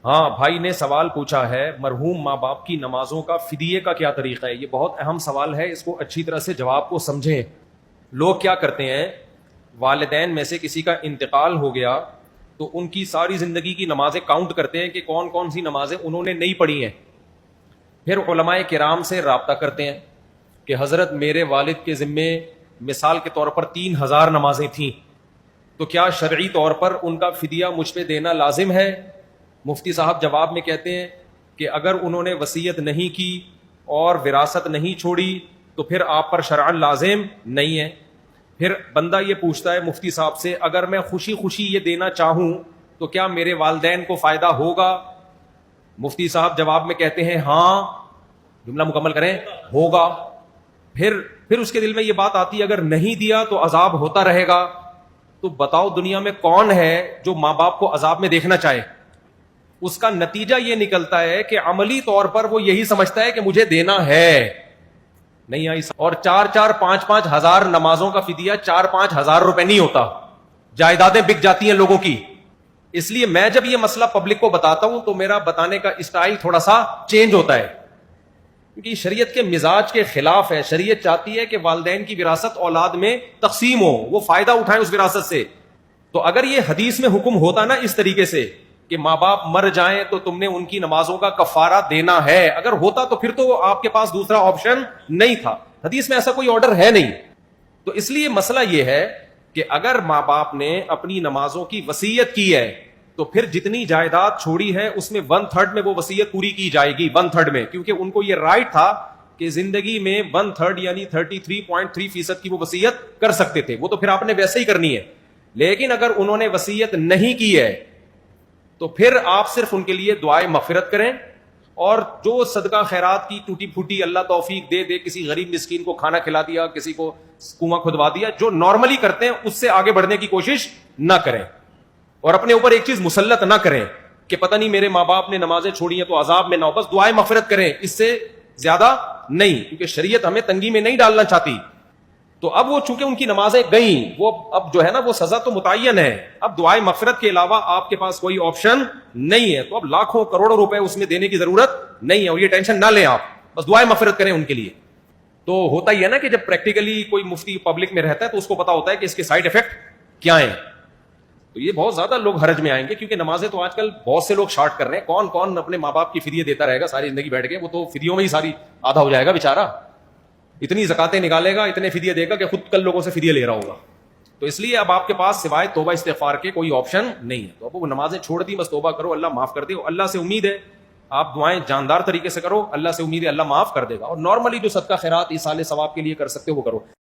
ہاں بھائی نے سوال پوچھا ہے مرحوم ماں باپ کی نمازوں کا فدیے کا کیا طریقہ ہے. یہ بہت اہم سوال ہے, اس کو اچھی طرح سے جواب کو سمجھیں. لوگ کیا کرتے ہیں, والدین میں سے کسی کا انتقال ہو گیا تو ان کی ساری زندگی کی نمازیں کاؤنٹ کرتے ہیں کہ کون کون سی نمازیں انہوں نے نہیں پڑھی ہیں. پھر علماء کرام سے رابطہ کرتے ہیں کہ حضرت میرے والد کے ذمے مثال کے طور پر 3000 نمازیں تھیں, تو کیا شرعی طور پر ان کا فدیہ مجھ پہ دینا لازم ہے؟ مفتی صاحب جواب میں کہتے ہیں کہ اگر انہوں نے وصیت نہیں کی اور وراثت نہیں چھوڑی تو پھر آپ پر شرعاً لازم نہیں ہے. پھر بندہ یہ پوچھتا ہے مفتی صاحب سے, اگر میں خوشی خوشی یہ دینا چاہوں تو کیا میرے والدین کو فائدہ ہوگا؟ مفتی صاحب جواب میں کہتے ہیں ہاں, جملہ مکمل کریں, ہوگا. پھر اس کے دل میں یہ بات آتی ہے اگر نہیں دیا تو عذاب ہوتا رہے گا. تو بتاؤ دنیا میں کون ہے جو ماں باپ کو عذاب میں دیکھنا چاہے؟ اس کا نتیجہ یہ نکلتا ہے کہ عملی طور پر وہ یہی سمجھتا ہے کہ مجھے دینا ہے. نہیں آئی. اور 4-4 5-5 ہزار نمازوں کا فدیہ 4-5 ہزار روپے نہیں ہوتا, جائیدادیں بک جاتی ہیں لوگوں کی. اس لیے میں جب یہ مسئلہ پبلک کو بتاتا ہوں تو میرا بتانے کا اسٹائل تھوڑا سا چینج ہوتا ہے, کیونکہ شریعت کے مزاج کے خلاف ہے. شریعت چاہتی ہے کہ والدین کی وراثت اولاد میں تقسیم ہو, وہ فائدہ اٹھائیں اس وراثت سے. تو اگر یہ حدیث میں حکم ہوتا نا اس طریقے سے کہ ماں باپ مر جائیں تو تم نے ان کی نمازوں کا کفارہ دینا ہے, اگر ہوتا تو پھر تو آپ کے پاس دوسرا آپشن نہیں تھا. حدیث میں ایسا کوئی آرڈر ہے نہیں. تو اس لیے مسئلہ یہ ہے کہ اگر ماں باپ نے اپنی نمازوں کی وصیت کی ہے تو پھر جتنی جائیداد چھوڑی ہے اس میں 1/3 میں وہ وصیت پوری کی جائے گی, 1/3 میں, کیونکہ ان کو یہ رائٹ تھا کہ زندگی میں 1/3 یعنی 33.3% کی وہ وصیت کر سکتے تھے. وہ تو پھر آپ نے ویسے ہی کرنی ہے. لیکن اگر انہوں نے وصیت نہیں کی ہے تو پھر آپ صرف ان کے لیے دعائے مغفرت کریں, اور جو صدقہ خیرات کی ٹوٹی پھوٹی اللہ توفیق دے دے, کسی غریب مسکین کو کھانا کھلا دیا, کسی کو کنواں کھدوا دیا, جو نارملی کرتے ہیں اس سے آگے بڑھنے کی کوشش نہ کریں. اور اپنے اوپر ایک چیز مسلط نہ کریں کہ پتہ نہیں میرے ماں باپ نے نمازیں چھوڑی ہیں تو عذاب میں نہ ہو, بس دعائے مغفرت کریں, اس سے زیادہ نہیں, کیونکہ شریعت ہمیں تنگی میں نہیں ڈالنا چاہتی. تو اب وہ چونکہ ان کی نمازیں گئیں, وہ اب جو ہے نا وہ سزا تو متعین ہے, اب دعائے مغفرت کے علاوہ آپ کے پاس کوئی آپشن نہیں ہے. تو اب لاکھوں کروڑوں روپے اس میں دینے کی ضرورت نہیں ہے, اور یہ ٹینشن نہ لیں آپ, بس دعائے مغفرت کریں ان کے لیے. تو ہوتا ہی ہے نا کہ جب پریکٹیکلی کوئی مفتی پبلک میں رہتا ہے تو اس کو پتا ہوتا ہے کہ اس کے سائیڈ افیکٹ کیا ہیں. تو یہ بہت زیادہ لوگ حرج میں آئیں گے, کیونکہ نمازیں تو آج کل بہت سے لوگ شارٹ کر رہے ہیں. کون کون اپنے ماں باپ کی فدیے دیتا رہے گا ساری زندگی بیٹھ کے؟ وہ تو فدیوں میں ہی ساری آدھا ہو جائے گا بیچارہ. اتنی زکاتیں نکالے گا, اتنے فدیے دے گا کہ خود کل لوگوں سے فدیے لے رہا ہوگا. تو اس لیے اب آپ کے پاس سوائے توبہ استغفار کے کوئی آپشن نہیں ہے. تو اب وہ نمازیں چھوڑ دی, بس توبہ کرو, اللہ معاف کر دے. اللہ سے امید ہے آپ دعائیں جاندار طریقے سے کرو, اللہ سے امید ہے اللہ معاف کر دے گا. اور نارملی جو صدقہ خیرات ایصال ثواب کے لیے کر سکتے ہو وہ کرو.